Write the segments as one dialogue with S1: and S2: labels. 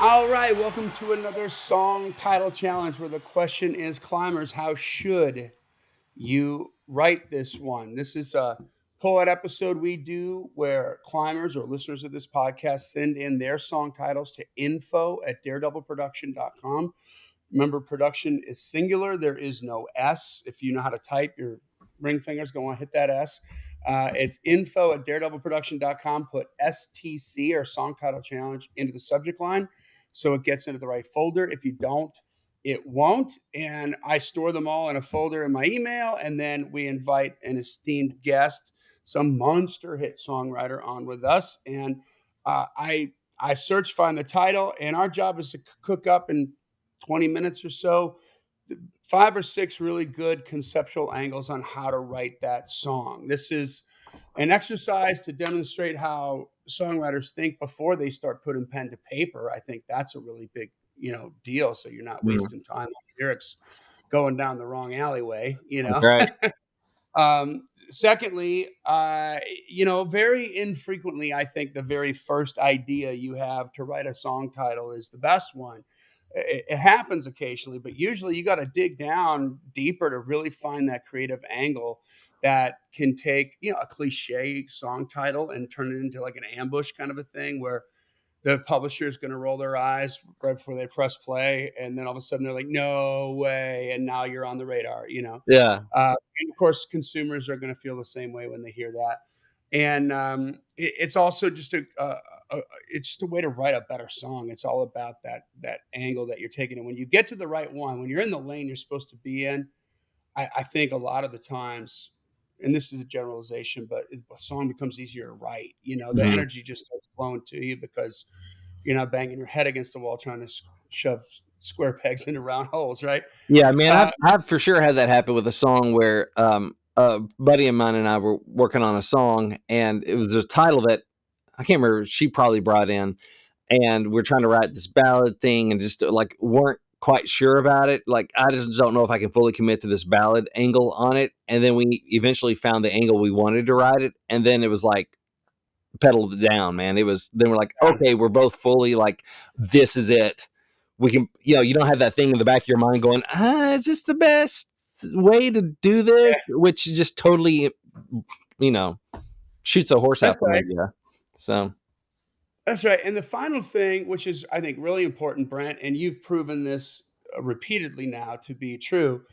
S1: All right, welcome to another song title challenge where the question is, climbers, how should you write this one? This is a pull-out episode we do where climbers or listeners of this podcast send in their song titles to info@daredevilproduction.com. Remember, production is singular. There is no S. If you know how to type, your ring fingers go on, hit that S. It's info@daredevilproduction.com. Put STC or song title challenge into the subject line so it gets into the right folder. If you don't, it won't. And I store them all in a folder in my email. And then we invite an esteemed guest, some monster hit songwriter, on with us. And I search, find the title, and our job is to cook up in 20 minutes or so 5 or 6 really good conceptual angles on how to write that song. This is an exercise to demonstrate how songwriters think before they start putting pen to paper. I think that's a really big, deal. So you're not
S2: Mhm.
S1: wasting time on lyrics going down the wrong alleyway,
S2: That's right.
S1: Secondly, very infrequently, I think the very first idea you have to write a song title is the best one. It happens occasionally, but usually you got to dig down deeper to really find that creative angle that can take, a cliche song title and turn it into like an ambush kind of a thing where the publisher is going to roll their eyes right before they press play. And then all of a sudden they're like, no way. And now you're on the radar.
S2: Yeah.
S1: And of course, consumers are going to feel the same way when they hear that. And it's also just it's just a way to write a better song. It's all about that angle that you're taking. And when you get to the right one, when you're in the lane you're supposed to be in, I think a lot of the times, and this is a generalization, but a song becomes easier to write. The
S2: Mhm.
S1: energy just starts flowing to you because you're not banging your head against the wall trying to shove square pegs into round holes, right?
S2: Yeah, man, I've
S1: Uh,
S2: I've for sure had that happen with a song where a buddy of mine and I were working on a song, and it was a title that I can't remember. She probably brought in, and we're trying to write this ballad thing, and just like weren't quite sure about it. Like I just don't know if I can fully commit to this ballad angle on it. And then we eventually found the angle we wanted to write it, and then it was like pedaled it down, man. It was then we're like, okay, we're both fully like, this is it. We can, you don't have that thing in the back of your mind going, is this the best way to do this?
S1: yeah,
S2: Which just totally, you know, shoots a horse out
S1: that's
S2: from
S1: right.
S2: you. So,
S1: That's right. And the final thing, which is, I think, really important, Brent, and you've proven this repeatedly now to be true,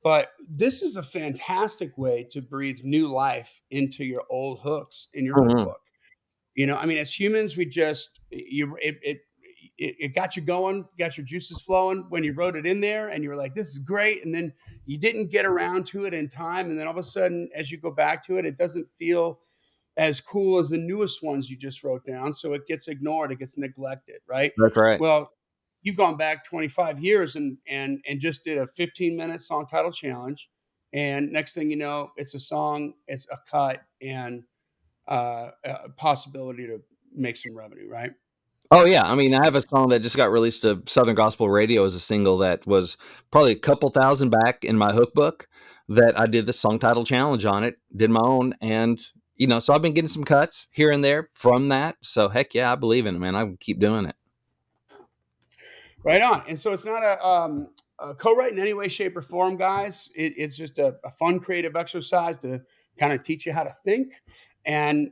S1: but this is a fantastic way to breathe new life into your old hooks in your hook
S2: mhm.
S1: book. I mean, as humans, we just it got you going, got your juices flowing when you wrote it in there, and you were like, "This is great," and then you didn't get around to it in time, and then all of a sudden, as you go back to it, it doesn't feel as cool as the newest ones you just wrote down, so it gets ignored, it gets neglected, right?
S2: That's right.
S1: Well, you've gone back 25 years and just did a 15-minute song title challenge, and next thing you know, it's a song, it's a cut, and a possibility to make some revenue, right?
S2: Oh yeah, I mean, I have a song that just got released to Southern Gospel Radio as a single that was probably a couple thousand back in my hook book that I did the song title challenge on it, did my own, and so I've been getting some cuts here and there from that. So heck yeah, I believe in it, man. I can keep doing it.
S1: Right on. And so it's not a co-write in any way, shape, or form, guys. It's just a fun, creative exercise to kind of teach you how to think. And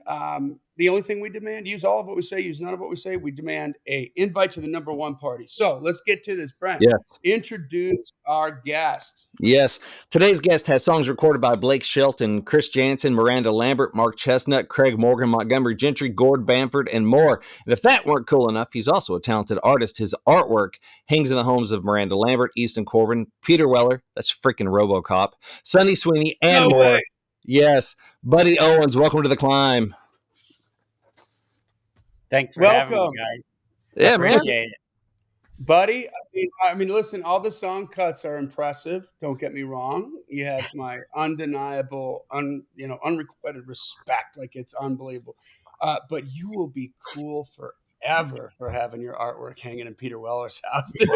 S1: the only thing we demand, use all of what we say, use none of what we say. We demand a invite to the number one party. So let's get to this, Brent.
S2: Yeah.
S1: Introduce our guest.
S2: Yes. Today's guest has songs recorded by Blake Shelton, Chris Jansen, Miranda Lambert, Mark Chestnut, Craig Morgan, Montgomery Gentry, Gord Bamford, and more. And if that weren't cool enough, he's also a talented artist. His artwork hangs in the homes of Miranda Lambert, Easton Corbin, Peter Weller, that's freaking RoboCop, Sonny Sweeney, and
S1: No way.
S2: more. Yes. Buddy Owens, welcome to the climb.
S3: Thanks for having me,
S1: Welcome,
S3: guys. I
S2: Yeah, man.
S3: appreciate it.
S1: buddy. I mean, listen, all the song cuts are impressive. Don't get me wrong. You have my undeniable, unrequited respect. Like it's unbelievable. But you will be cool forever for having your artwork hanging in Peter Weller's house, dude.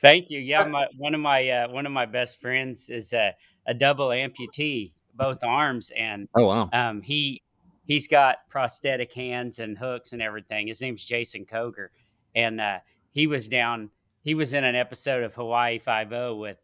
S3: Thank you. Yeah, one of my best friends is a double amputee, both arms, and
S2: Oh, wow.
S3: he he's got prosthetic hands and hooks and everything. His name's Jason Koger, and he was down. He was in an episode of Hawaii Five O with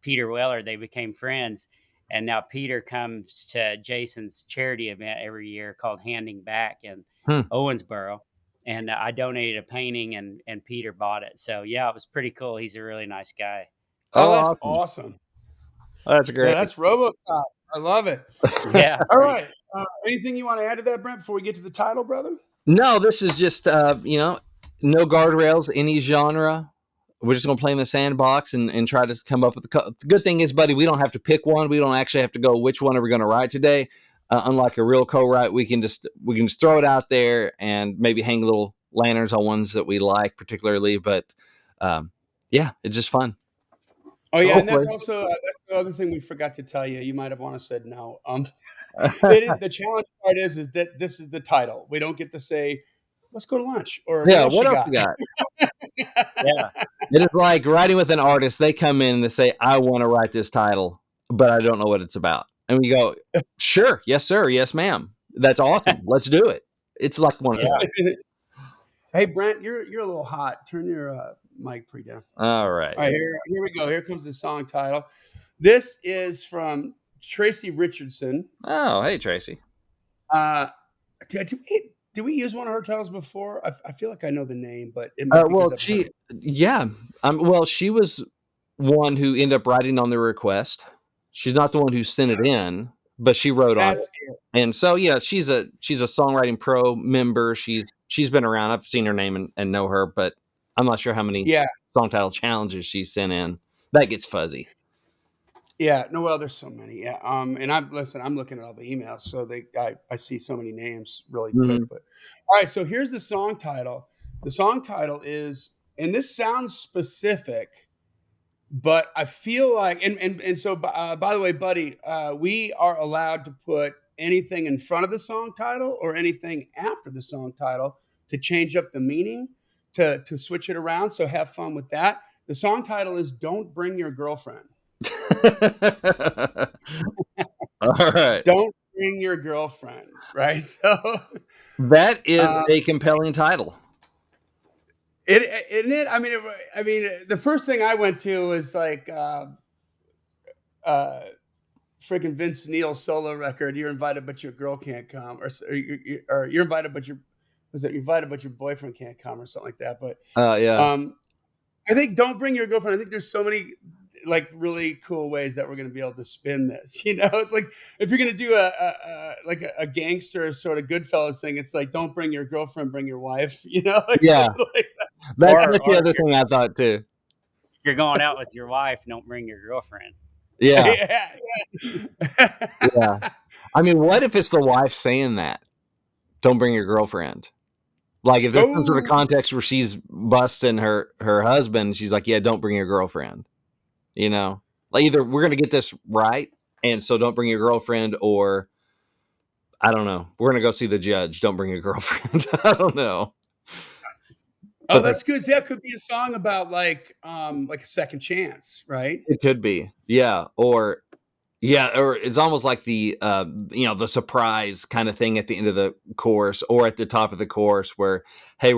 S3: Peter Weller. They became friends, and now Peter comes to Jason's charity event every year called Handing Back in
S2: Hmm.
S3: Owensboro, and I donated a painting, and Peter bought it. So yeah, it was pretty cool. He's a really nice guy.
S1: Oh,
S2: Oh,
S1: that's
S2: awesome.
S1: awesome.
S2: That's
S1: Yeah,
S2: great.
S1: that's RoboCop. I love it.
S3: Yeah.
S1: All right. Anything you want to add to that, Brent, before we get to the title, brother?
S2: No, this is just no guardrails, any genre. We're just gonna play in the sandbox and try to come up with the good thing is, buddy, we don't have to pick one. We don't actually have to go which one are we gonna write today. Unlike a real co-write, we can just throw it out there and maybe hang little lanterns on ones that we like particularly. But yeah, it's just fun.
S1: Oh yeah, and that's
S2: Hopefully.
S1: also that's the other thing we forgot to tell you. You might have want to said no. The challenge part is that this is the title. We don't get to say, "Let's go to lunch" or "What
S2: Yeah,
S1: else you
S2: what else
S1: got?"
S2: you got?
S3: Yeah.
S2: It is like writing with an artist. They come in and they say, I want to write this title, but I don't know what it's about. And we go, sure. Yes, sir. Yes, ma'am. That's awesome. Let's do it. It's like one.
S3: Yeah.
S1: Hey, Brent, you're a little hot. Turn your mic pre down.
S2: All right.
S1: All right, here we go. Here comes the song title. This is from Tracy Richardson.
S2: Oh, hey, Tracy.
S1: Did we use one of her titles before? I feel like I know the name, but it might be because
S2: Well,
S1: I've heard it.
S2: yeah. Well, she was one who ended up writing on the request. She's not the one who sent it in, but she wrote on
S1: That's
S2: it. And so, yeah, she's a songwriting pro member. She's been around. I've seen her name and know her, but I'm not sure how many
S1: yeah.
S2: song title challenges she sent in. That gets fuzzy.
S1: Yeah, no, well, there's so many. Yeah, and I'm looking at all the emails, so I see so many names really quick.
S2: Mhm.
S1: But all right, so here's the song title. The song title is, and this sounds specific, but I feel like, and so by the way, buddy, we are allowed to put anything in front of the song title or anything after the song title to change up the meaning, to switch it around. So have fun with that. The song title is "Don't Bring Your Girlfriend."
S2: All right.
S1: Don't bring your girlfriend, right? So
S2: That is a compelling title.
S1: isn't it? I mean, the first thing I went to was like freaking Vince Neil's solo record. You're invited, but your girl can't come, or you're invited, but you're invited, but your boyfriend can't come, or something like that. But
S2: Yeah.
S1: I think "Don't Bring Your Girlfriend." I think there's so many like really cool ways that we're going to be able to spin this. You know, it's like if you're going to do a gangster sort of Goodfellas thing, it's like "Don't bring your girlfriend, bring your wife." You know,
S2: Yeah.
S1: like
S2: That's
S3: Or
S2: the other thing I thought too.
S3: if you're going out with your wife, don't bring your girlfriend.
S2: Yeah.
S1: yeah.
S2: Yeah. I mean, what if it's the wife saying that? Don't bring your girlfriend. Like if there's some sort of
S1: Oh,
S2: context where she's busting her husband, she's like, yeah, don't bring your girlfriend. You know, like either we're gonna get this right, and so don't bring your girlfriend, or I don't know, we're gonna go see the judge. Don't bring your girlfriend. I don't know,
S1: oh,
S2: but
S1: that's good. That could be a song about like a second chance, right?
S2: it could be, yeah, or it's almost like the the surprise kind of thing at the end of the course or at the top of the course where, hey,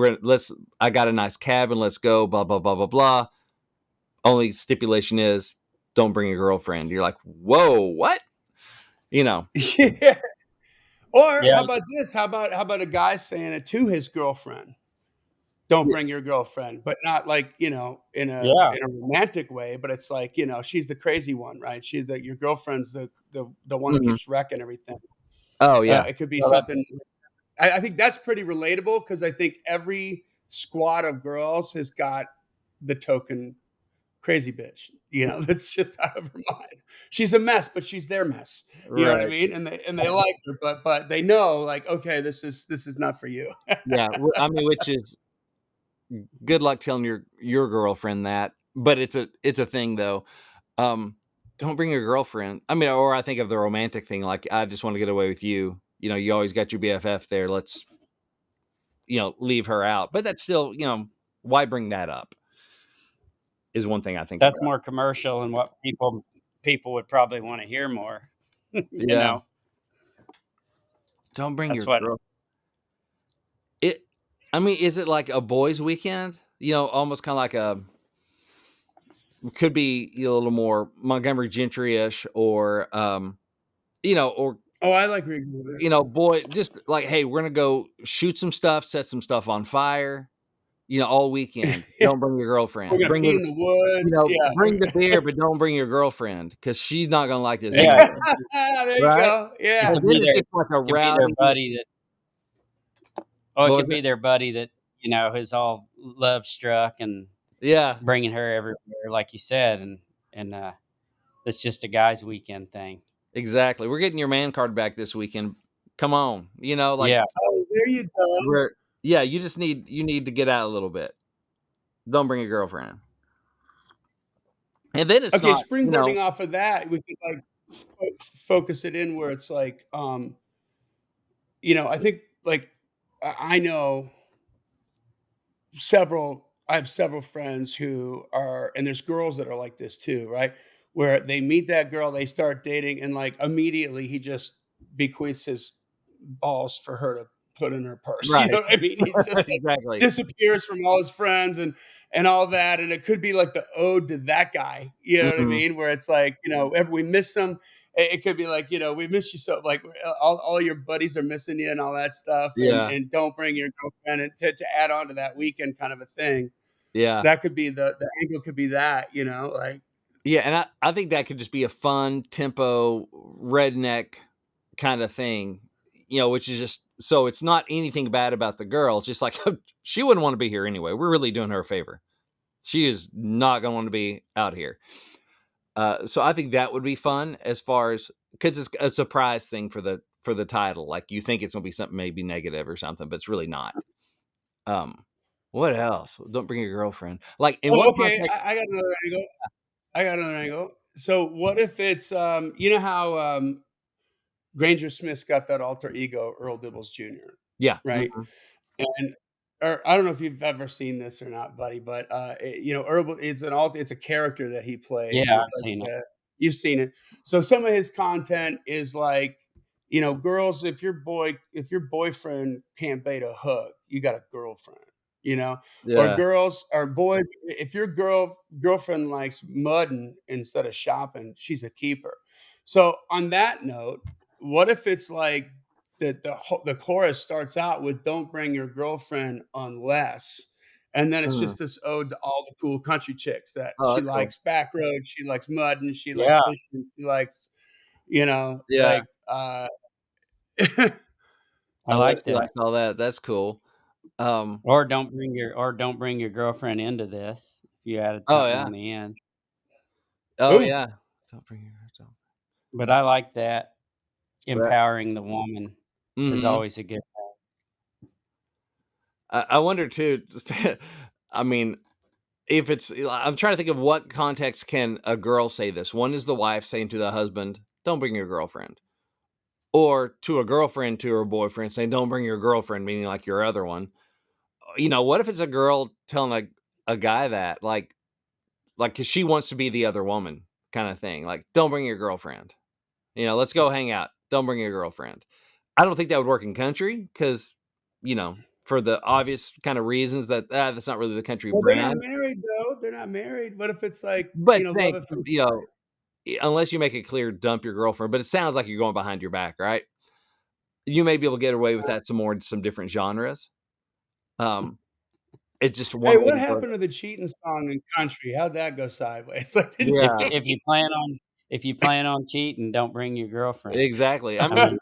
S2: I got a nice cabin, let's go, blah blah blah blah blah. Only stipulation is don't bring your girlfriend. You're like, whoa, what? You know,
S1: Yeah. Or
S3: Yeah.
S1: how about this? How about a guy saying it to his girlfriend? Don't bring your girlfriend, but not like, in a
S3: Yeah.
S1: romantic way, but it's like, she's the crazy one, right? Your girlfriend's the one who
S2: Mhm.
S1: keeps wrecking everything.
S2: Oh yeah,
S1: It could be
S3: Well, that,
S1: something. I think that's pretty relatable because I think every squad of girls has got the token crazy bitch, that's just out of her mind. She's a mess, but she's their mess. You know what I
S2: right.
S1: mean? And they like her, but they know like, okay, this is not for you.
S2: Yeah, I mean, which is good luck telling your girlfriend that, but it's a thing though. Um, don't bring your girlfriend. I mean, or I think of the romantic thing, like I just want to get away with you. You know, you always got your BFF there. Let's leave her out. But that's still why bring that up is one thing I think
S3: that's
S2: about.
S3: more commercial and what people would probably want to hear more. you
S2: Yeah.
S3: know.
S2: Don't bring
S3: That's
S2: your
S3: what.
S2: girl. It. I mean, is it like a boys' weekend? Almost kind of like could be a little more Montgomery Gentry-ish, or or
S1: Oh, I like where you're going with this.
S2: boy, just like, hey, we're gonna go shoot some stuff, set some stuff on fire, all weekend.
S1: Yeah,
S2: Don't bring your
S1: we're
S2: girlfriend.
S1: gonna
S2: Bring
S1: pee
S2: the
S1: in the woods. Yeah,
S2: bring the beer, but don't bring your girlfriend because she's not gonna like this
S3: Yeah,
S2: either,
S1: there you
S2: right?
S1: go.
S3: it
S1: Yeah.
S2: And
S3: could
S2: then
S3: be
S2: it's
S3: their
S2: just like a
S3: could be their
S2: rowdy.
S3: buddy that. Oh, it
S2: What was
S3: could
S2: it?
S3: be their buddy that is all love struck and
S2: Yeah,
S3: bringing her everywhere, like you said, and it's just a guys' weekend thing.
S2: exactly. We're getting your man card back this weekend. Come on, like
S3: Yeah,
S1: Oh, there you go.
S2: we're yeah. You need to get out a little bit. Don't bring your girlfriend. And then it's
S1: Okay,
S2: not,
S1: springboarding off of that, we could like focus it in where it's like, I think like I know I have several friends who are, and there's girls that are like this too, right? Where they meet that girl, they start dating, and like immediately he just bequeaths his balls for her to put in her purse. You
S2: right.
S1: know what I mean? He just like
S2: Exactly.
S1: disappears from all his friends and all that. And it could be like the ode to that guy. You know what I
S2: Mhm.
S1: mean? Where it's like, ever we miss him. It could be like, we miss you so like all your buddies are missing you and all that stuff. And
S2: Yeah,
S1: and don't bring your girlfriend and to add on to that weekend kind of a thing.
S2: yeah.
S1: That could be the angle could be that, like
S2: Yeah, and I think that could just be a fun tempo redneck kind of thing, which is just so it's not anything bad about the girl. It's just like she wouldn't want to be here anyway. We're really doing her a favor. She is not going to want to be out here. So I think that would be fun as far as because it's a surprise thing for the title. Like you think it's going to be something maybe negative or something, but it's really not. Um, what else? Don't bring your girlfriend. Like in
S1: oh,
S2: one
S1: okay,
S2: context,
S1: I got another angle. I got another angle. So what if it's you know how Granger Smith's got that alter ego, Earl Dibbles Jr.,
S2: yeah,
S1: right? And or I don't know if you've ever seen this or not, buddy, but Earl, it's a character that he plays.
S3: yeah,
S1: It's
S3: I've
S1: like
S3: seen it.
S1: you've seen it. So some of his content is like, girls, if your boyfriend can't bait a hook, you got a girlfriend, or
S2: yeah.
S1: girls or boys, if your girlfriend likes mudding instead of shopping, she's a keeper. So on that note, what if it's like the chorus starts out with "Don't bring your girlfriend unless," and then it's
S2: Mhm.
S1: just this ode to all the cool country chicks that
S2: Oh,
S1: she
S2: that's cool.
S1: likes back road, she likes mud, and she likes
S3: Yeah,
S1: fishing, she likes,
S2: Yeah.
S1: like,
S3: I
S2: Oh,
S3: like
S2: she likes
S3: that.
S2: all that. That's cool. Um,
S3: Or don't bring your girlfriend into this. If you added
S2: oh
S3: something
S2: yeah.
S3: on the end,
S2: Oh
S1: ooh,
S2: yeah. Don't bring your don't.
S3: but I like that.
S2: Right.
S3: Empowering the woman is
S2: Mhm.
S3: always a good.
S2: I wonder too. I mean, if it's, I'm trying to think of what context can a girl say this. One is the wife saying to the husband, "Don't bring your girlfriend," or to a girlfriend to her boyfriend saying, "Don't bring your girlfriend," meaning like your other one. What if it's a girl telling a guy that because she wants to be the other woman kind of thing, like, "Don't bring your girlfriend." Let's go hang out. Don't bring your girlfriend. I don't think that would work in country because, for the obvious kind of reasons that that's not really the country
S1: well, they're not
S2: brand.
S1: married, though, they're not married. What if it's like,
S2: But
S1: love
S2: think,
S1: at first sight?
S2: unless you make it clear, dump your girlfriend. But it sounds like you're going behind your back, right? You may be able to get away with that some different genres. Um, it's just
S1: Hey,
S2: one way
S1: what
S2: to go.
S1: happened to the cheating song in country? How'd that go sideways? Like, didn't
S3: If
S2: Yeah,
S3: if you plan on if you plan on cheating, don't bring your girlfriend.
S2: exactly. I
S3: I
S2: mean,
S3: mean,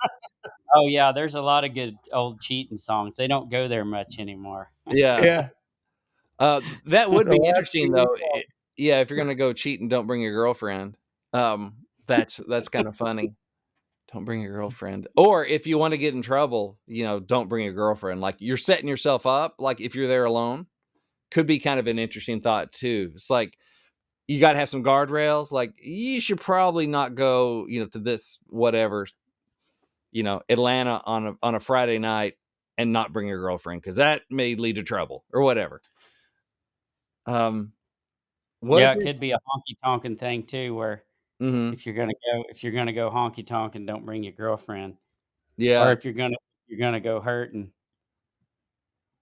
S3: oh yeah, there's a lot of good old cheating songs. They don't go there much anymore.
S2: yeah.
S1: yeah,
S2: That would
S1: the
S2: be
S1: last
S2: interesting
S1: cheating
S2: though.
S1: song.
S2: Yeah, if you're gonna go cheat and don't bring your girlfriend, that's kind of funny. Don't bring your girlfriend. Or if you want to get in trouble, don't bring a girlfriend. Like you're setting yourself up. Like if you're there alone, could be kind of an interesting thought too. It's like you got to have some guardrails. Like you should probably not go, to this whatever, Atlanta on a Friday night and not bring your girlfriend because that may lead to trouble or whatever. Um, what if
S3: Yeah, it could
S2: it's?
S3: be a honky tonkin' thing too, where
S2: Mhm,
S3: if you're gonna go honky tonkin', don't bring your girlfriend. Or
S2: Yeah.
S3: if you're gonna go hurting,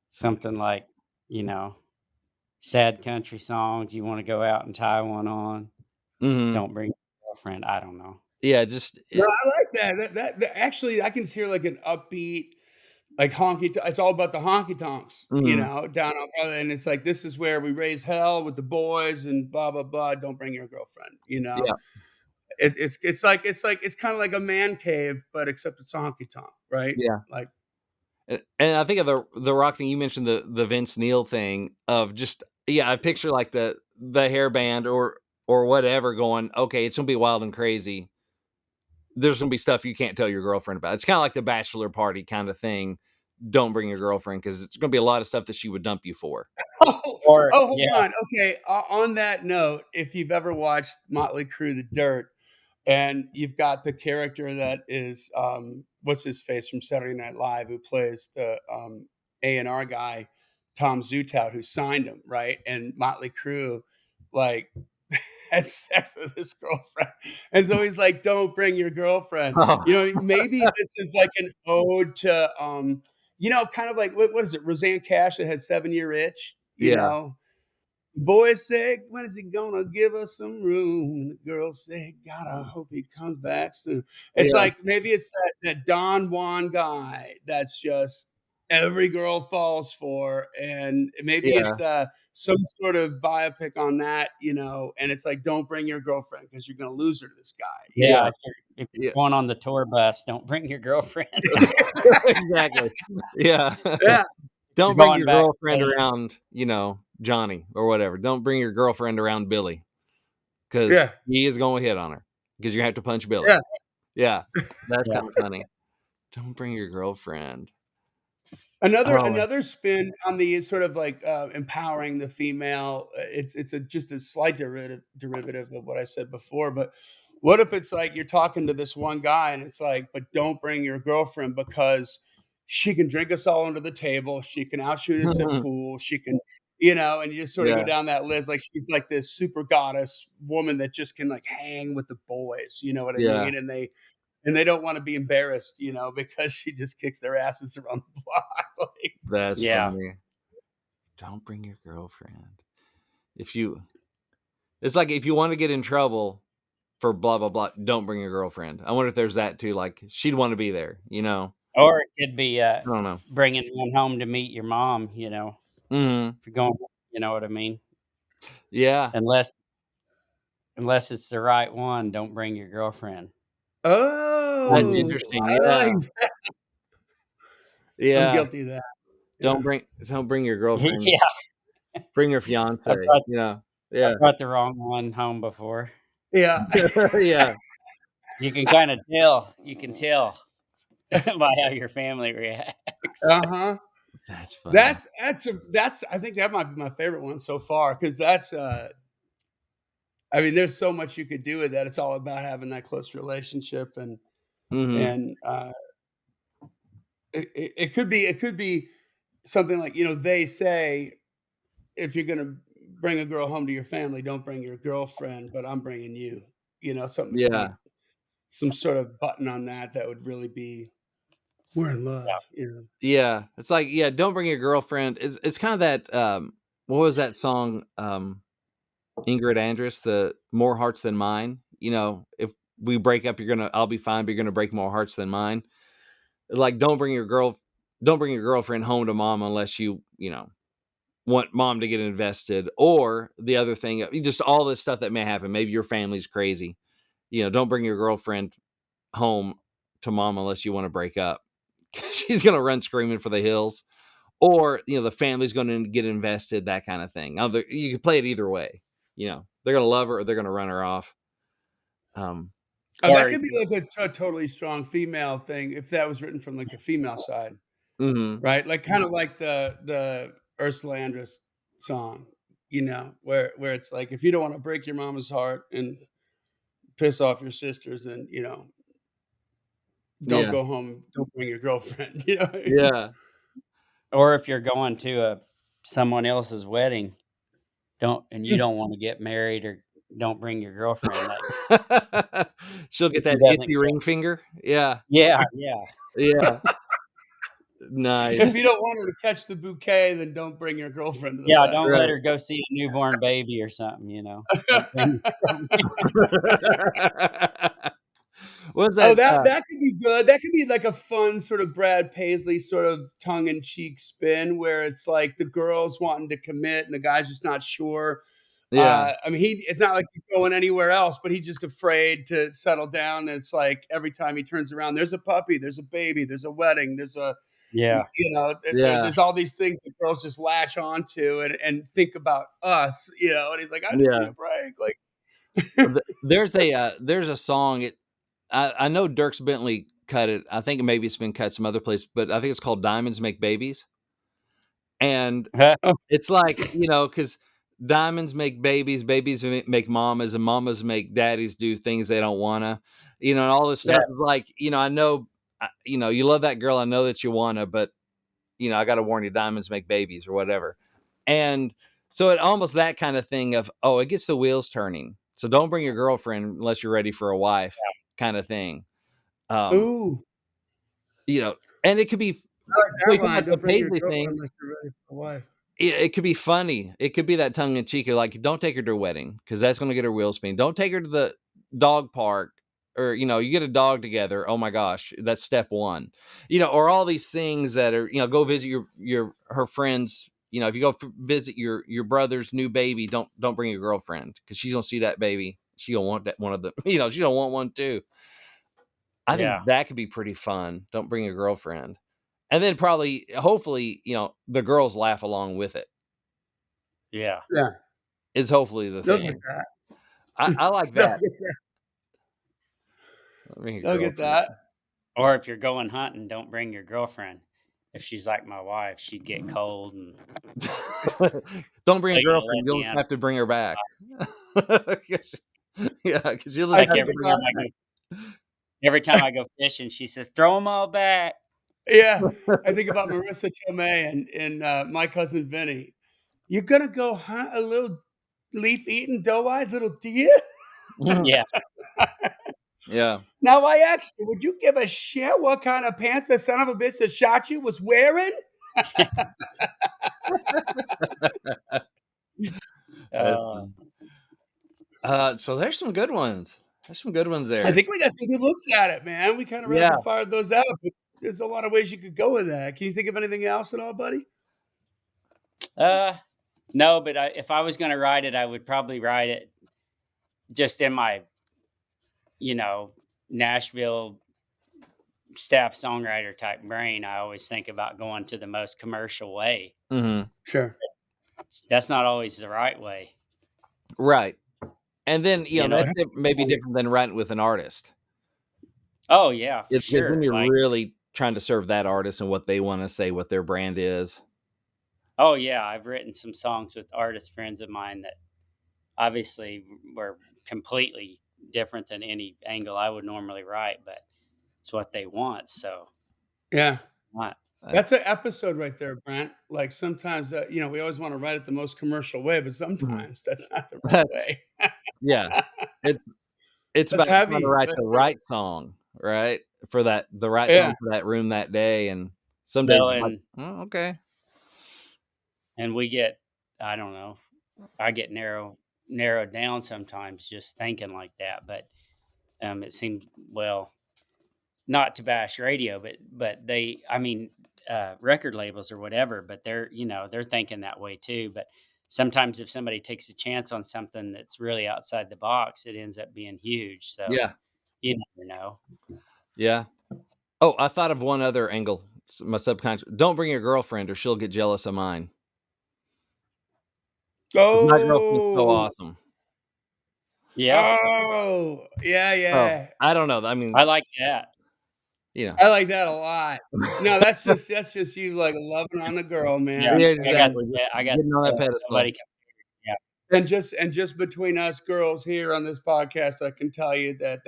S3: something like, you know, sad country songs, you wanna go out and tie one on,
S2: Mhm.
S3: don't bring your girlfriend, I don't know.
S2: Yeah, just
S1: No, I like that. That actually, I can hear like an upbeat, like it's all about the honky tonks,
S2: mhm.
S1: down on, and it's like this is where we raise hell with the boys and blah blah blah. Don't bring your girlfriend.
S2: Yeah.
S1: It's kind of like a man cave, but except it's a honky tonk, right?
S2: Yeah.
S1: Like,
S2: And I think of the rock thing you mentioned, the Vince Neil thing of just I picture like the hair band or whatever going, okay, it's gonna be wild and crazy. There's gonna be stuff you can't tell your girlfriend about. It's kind of like the bachelor party kind of thing. Don't bring your girlfriend because it's gonna be a lot of stuff that she would dump you for.
S1: oh,
S3: Or
S1: oh, hold
S3: yeah,
S1: on. Okay, on that note, if you've ever watched Motley Crue, The Dirt, and you've got the character that is what's his face from Saturday Night Live, who plays the A&R guy, Tom Zutaut, who signed him, right? And Motley Crue, like, had sex with his girlfriend, and so he's like, "Don't bring your girlfriend."
S2: Oh,
S1: Maybe this is like an ode to kind of like what is it, Roseanne Cash that had 7 Year Itch,
S2: yeah.
S1: Boys say, when is he gonna give us some room? And the girls say, God, I hope he comes back soon. It's
S2: Yeah.
S1: like maybe it's that Don Juan guy that's just every girl falls for, and maybe
S2: Yeah.
S1: it's some sort of biopic on that, and it's like, don't bring your girlfriend because you're gonna lose her to this guy.
S3: yeah,
S2: Yeah.
S3: if you're
S2: Yeah.
S3: going on the tour bus, don't bring your girlfriend.
S2: Exactly. Yeah.
S1: Yeah,
S3: You're
S2: Don't bring
S3: going
S2: your girlfriend
S3: backstage.
S2: around, Johnny or whatever. Don't bring your girlfriend around Billy because
S1: yeah,
S2: he is going to hit on her because you have to punch Billy.
S1: yeah.
S2: Yeah, that's
S3: Yeah.
S2: kind of funny. Don't bring your girlfriend.
S1: Another
S2: Oh,
S1: another spin on the sort of like empowering the female. It's just a slight derivative of what I said before. But what if it's like you're talking to this one guy and it's like, but don't bring your girlfriend because she can drink us all under the table. She can outshoot us at pool. She can, and you just sort of go
S2: yeah,
S1: down that list. Like she's like this super goddess woman that just can like hang with the boys. You know what I
S2: yeah,
S1: mean? And they don't want to be embarrassed, because she just kicks their asses around the block. Like,
S2: that's
S3: Yeah.
S2: funny. Don't bring your girlfriend. If you, it's like if you want to get in trouble for blah blah blah, don't bring your girlfriend. I wonder if there's that too. Like she'd want to be there.
S3: Or it could be,
S2: I don't know.
S3: bringing one home to meet your mom,
S2: Hmm.
S3: if you're going, you know what I mean?
S2: Yeah,
S3: Unless unless it's the right one, don't bring your girlfriend.
S2: that's
S1: oh,
S2: interesting.
S1: I
S2: Yeah,
S1: like I'm
S2: yeah.
S1: guilty of that.
S2: Don't
S1: Yeah.
S2: bring your girlfriend.
S3: Yeah,
S2: Bring your
S3: I
S2: fiance.
S3: brought I
S2: Yeah,
S3: brought the wrong one home before.
S1: Yeah.
S2: yeah.
S3: You can kinda tell. You can tell by how your family reacts.
S1: Uh-huh.
S2: That's funny.
S1: That's I think that might be my favorite one so far because that's I mean, there's so much you could do with that. It's all about having that close relationship and
S2: Mhm.
S1: and it could be something like, they say if you're gonna bring a girl home to your family, don't bring your girlfriend, but I'm bringing you. Something that could be
S2: Yeah.
S1: some sort of button on that would really be we're in
S3: Yeah.
S1: love.
S2: Yeah. It's like, yeah, don't bring your girlfriend. It's kind of that what was that song Ingrid Andress, the More Hearts Than Mine, if we break up I'll be fine, but you're going to break more hearts than mine. Like don't bring your girlfriend home to mom unless you want mom to get invested or the other thing, just all this stuff that may happen. Maybe your family's crazy. Don't bring your girlfriend home to mom unless you want to break up. She's going to run screaming for the hills, or the family's going to get invested, that kind of thing. You can play it either way. They're going to love her or they're going to run her off. Um,
S1: Oh, that
S3: Or
S1: could be like a totally strong female thing if that was written from like the female side,
S2: mhm.
S1: right? Like kind of like the Ursula Andress song, where it's like if you don't want to break your mama's heart and piss off your sisters, then don't
S2: Yeah,
S1: go home, don't bring your girlfriend. You know?
S2: yeah,
S3: or if you're going to a someone else's wedding, don't and you don't wanna get married or don't bring your girlfriend. Like
S2: She'll get
S3: if he
S2: that
S3: doesn't
S2: itchy ring finger. Yeah.
S3: yeah.
S2: Yeah. Nice.
S1: If you don't want her to catch the bouquet, then don't bring your girlfriend to the
S3: Yeah,
S1: wedding.
S3: don't let
S2: Right.
S3: her go see a newborn baby or something, Don't bring
S2: What's
S1: Oh,
S2: that?
S1: that could be good. That could be like a fun sort of Brad Paisley sort of tongue-in-cheek spin where it's like the girl's wanting to commit and the guy's just not sure.
S2: Yeah.
S1: I mean, it's not like he's going anywhere else, but he's just afraid to settle down. And it's like every time he turns around, there's a puppy, there's a baby, there's a wedding, there's a
S3: Yeah.
S2: Yeah.
S1: there's all these things that girls just latch onto and think about us, and he's like, I just need
S2: Yeah.
S1: a break. Like,
S2: There's a song. I know Dierks Bentley cut it. I think maybe it's been cut some other place, but I think it's called "Diamonds Make Babies," and
S1: oh,
S2: it's like because diamonds make babies, babies make mamas, and mamas make daddies do things they don't wanna, and all this
S3: Yeah.
S2: stuff is like I know, you love that girl. I know that you wanna, but I got to warn you, diamonds make babies or whatever. And so it almost that kind of thing of, oh, it gets the wheels turning. So don't bring your girlfriend unless you're ready for a wife kind of thing. Um,
S1: ooh,
S2: you know, and it could be,
S1: I like
S2: so
S1: that
S2: you talk
S1: line.
S2: about the
S1: Don't bring your
S2: Paisley
S1: girlfriend
S2: thing.
S1: unless you're ready for a wife.
S2: It could be funny. It could be that tongue in cheek, like don't take her to a wedding because that's going to get her wheels spinning. Don't take her to the dog park, or you get a dog together. Oh my gosh, that's step one. Or all these things that are go visit her friends. If you go visit your brother's new baby, don't bring your girlfriend because she's gonna see that baby. She gonna want that one of the. She don't want one too. I
S3: Yeah.
S2: think that could be pretty fun. Don't bring your girlfriend. And then probably, hopefully, the girls laugh along with it.
S3: Yeah.
S1: Yeah,
S2: Is hopefully the
S1: they'll get
S2: thing.
S1: that.
S2: I like
S1: They'll
S2: that.
S1: get that.
S2: Bring your
S1: They'll get
S2: girlfriend.
S1: that.
S3: Or if you're going hunting, don't bring your girlfriend. If she's like my wife, she'd get cold and
S2: Don't bring a
S3: they gonna
S2: girlfriend.
S3: let
S2: You'll
S3: me
S2: just
S3: in.
S2: have to bring her back. Yeah, because you'll
S1: I
S2: just
S3: Like
S2: have
S1: think
S2: to bring her
S1: about
S2: back.
S3: every time I go fishing, she says, "Throw them all back."
S1: yeah, I think about Marissa Tomei and My Cousin Vinny. "You're gonna go hunt a little leaf-eating, doe-eyed little deer?
S3: Yeah.
S2: Yeah.
S1: Now I ask you, would you give a shit what kind of pants the son of a bitch that shot you was wearing?"
S2: That's
S3: Uh,
S2: funny. So there's some good ones. There's some good ones
S1: I
S2: there.
S1: think we got some good looks at it, man. We kinda
S2: Yeah.
S1: rapid fired those out, but there's a lot of ways you could go with that. Can you think of anything else at all, buddy?
S3: no, but if I was gonna write it, I would probably write it just in my, you know, Nashville staff songwriter type brain. I always think about going to the most commercial way.
S2: Hmm.
S1: Sure.
S3: That's not always the right way.
S2: Right. And then,
S3: You know?
S2: that's
S1: That's
S2: maybe
S1: funny.
S2: different than writing with an artist.
S3: Oh yeah, for
S2: It's because then
S3: sure.
S2: you're
S3: Like,
S2: really trying to serve that artist and what they want to say, what their brand is.
S3: oh yeah, I've written some songs with artist friends of mine that obviously were completely different than any angle I would normally write, but it's what they want. So
S1: Yeah.
S3: not.
S2: That's
S1: That's an episode right there, Brent. Like, sometimes, we always wanna write it the most commercial way, but
S2: Mhm.
S1: sometimes that's not the right
S2: That's
S1: way.
S2: yeah. It's it's
S1: That's
S2: about trying to
S1: heavy,
S2: write
S1: but
S2: the right song, right? For the right
S1: yeah.
S2: song for that room that day, and some days
S3: Well,
S2: it's like, "Oh, okay."
S3: and we get, I don't know, I get narrowed down sometimes just thinking like that. But it seems, well, not to bash radio, but they, I mean, record labels or whatever, but they're thinking that way too. But sometimes if somebody takes a chance on something that's really outside the box, it ends up being huge. So
S2: Yeah.
S3: you never know.
S2: Yeah. Oh, I thought of one other angle. My subconscious. Don't bring your girlfriend or she'll get jealous of mine. 'Cause my girlfriend's so
S1: Oh.
S2: awesome.
S3: Yeah,
S1: Oh. Yeah,
S2: Oh,
S1: yeah.
S2: I don't know. I
S3: I
S2: mean,
S3: like that.
S2: you know.
S1: I like that a lot. No, that's just you, like, loving on the girl,
S3: Yeah,
S1: man,
S2: Yeah,
S1: and
S2: exactly. Just
S3: I got
S2: getting on that
S3: nobody
S2: pedestal.
S3: can. Yeah,
S1: and just between us girls here on this podcast, I can tell you that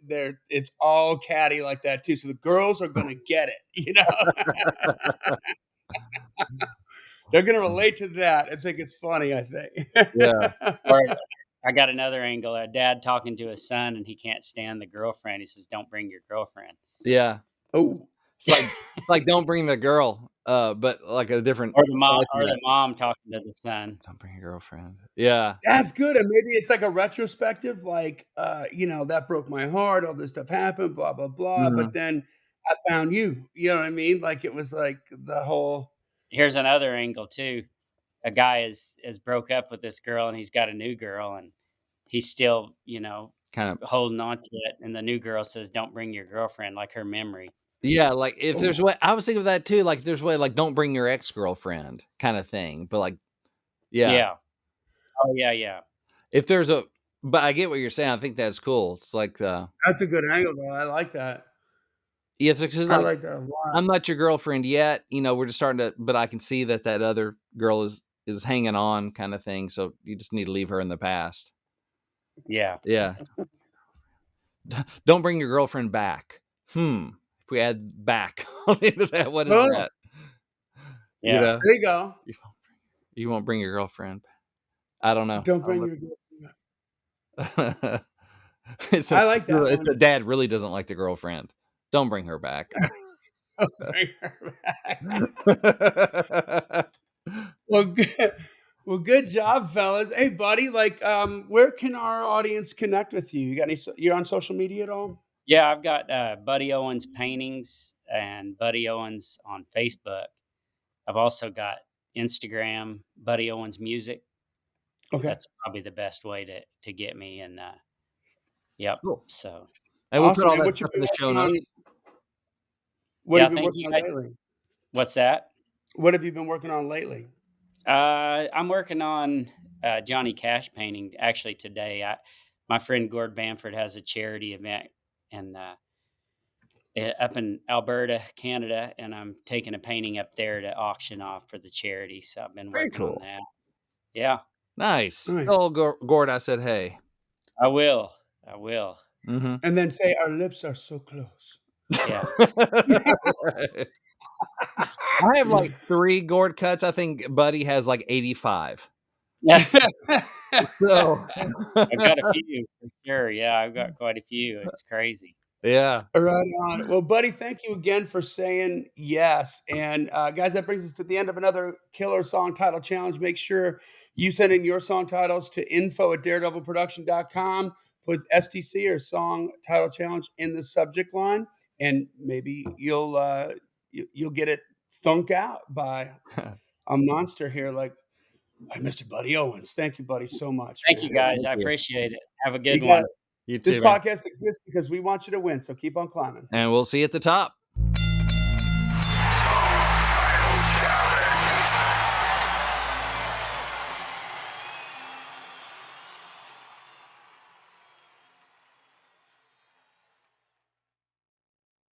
S1: there it's all catty like that too, so the girls are gonna get it, They're gonna relate to that and think it's funny, I think.
S2: Yeah.
S3: or I got another angle. A dad talking to his son, and he can't stand the girlfriend. He says, "Don't bring your girlfriend."
S2: Yeah.
S1: Oh,
S2: It's like don't bring the girl, but like a different
S3: Or the mom,
S2: slice of
S3: or
S2: that.
S3: the mom talking to the son.
S2: Don't bring your girlfriend. Yeah.
S1: that's good. And maybe it's like a retrospective, like, that broke my heart. All this stuff happened, blah, blah, blah. But
S2: Mhm.
S1: then I found you. You know what I mean? Like it was like the whole.
S3: Here's another angle too. A guy is broke up with this girl, and he's got a new girl, and he's still,
S2: Kind of
S3: holding on to it. And the new girl says, "Don't bring your girlfriend," like her memory.
S2: yeah, like, if there's
S1: Oh,
S2: way I was thinking of that too, like, there's way like, don't bring your ex-girlfriend kinda thing, but, like yeah.
S3: Yeah. Oh yeah, yeah.
S2: If there's a but I get what you're saying, I think that's cool. It's like,
S1: that's a good angle, though. I like that.
S2: yeah, it's just
S1: I
S2: like,
S1: like that a lot.
S2: I'm not your girlfriend yet, we're just starting to but I can see that that other girl is hanging on kinda thing, so you just need to leave her in the past.
S3: Yeah.
S2: Yeah. Don't bring your girlfriend back. If we add back on the end of that, what is
S1: Oh,
S2: that? You
S3: Yeah.
S2: know?
S1: there you go.
S2: You won't bring your girlfriend. I don't know.
S1: Don't
S2: I don't
S1: bring your girlfriend.
S2: know. It's a
S1: I like that
S2: it's a
S1: one.
S2: dad really doesn't like the girlfriend. Don't bring her back.
S1: Don't bring her back. Well, good. Well, good job, fellas. Hey, buddy. Like, where can our audience connect with you? You got any? You're on social media at all?
S3: Yeah, I've got Buddy Owens paintings and Buddy Owens on Facebook. I've also got Instagram, Buddy Owens music.
S1: Okay.
S3: That's probably the best way to get me. And yep.
S2: Cool.
S3: So
S2: And we'll put
S1: Awesome.
S2: all
S1: And
S2: that
S1: what you
S2: stuff in
S1: been
S2: the show
S1: working on?
S2: notes.
S1: What
S3: yeah,
S1: have you been
S3: thank
S1: working
S3: you
S1: on
S3: guys.
S1: lately?
S3: What's that?
S1: What have you been working on lately?
S3: I'm working on Johnny Cash painting. Actually, today, my friend Gord Bamford has a charity event, and up in Alberta, Canada, and I'm taking a painting up there to auction off for the charity. So I've been
S2: Very
S3: working on
S2: cool.
S3: that. Yeah,
S2: Nice.
S1: Nice.
S2: Oh, Gord, I said, "Hey."
S3: I will. I will.
S2: Mhm.
S1: And then say, "Our lips are so close."
S3: Yeah.
S2: Right. I have, like, 3 Gord cuts. I think Buddy has, like, 85.
S3: Yeah.
S2: So
S3: I've got a few for sure. Yeah, I've got quite a few. It's crazy.
S2: yeah.
S1: Right on. Well, buddy, thank you again for saying yes. And guys, that brings us to the end of another killer song title challenge. Make sure you send in your song titles to info@daredevilproduction.com. Put STC or song title challenge in the subject line, and maybe you'll get it thunk out by a monster here like Mr. Buddy Owens. Thank you, buddy, so much,
S3: Thank you,
S1: man.
S3: guys.
S2: Thank
S3: I
S2: you.
S3: appreciate it. Have a
S1: You
S3: good
S1: got
S3: one.
S1: it.
S2: You
S1: This
S2: too, man.
S1: podcast exists because we want you to win. So keep on climbing.
S2: And we'll see you at the top.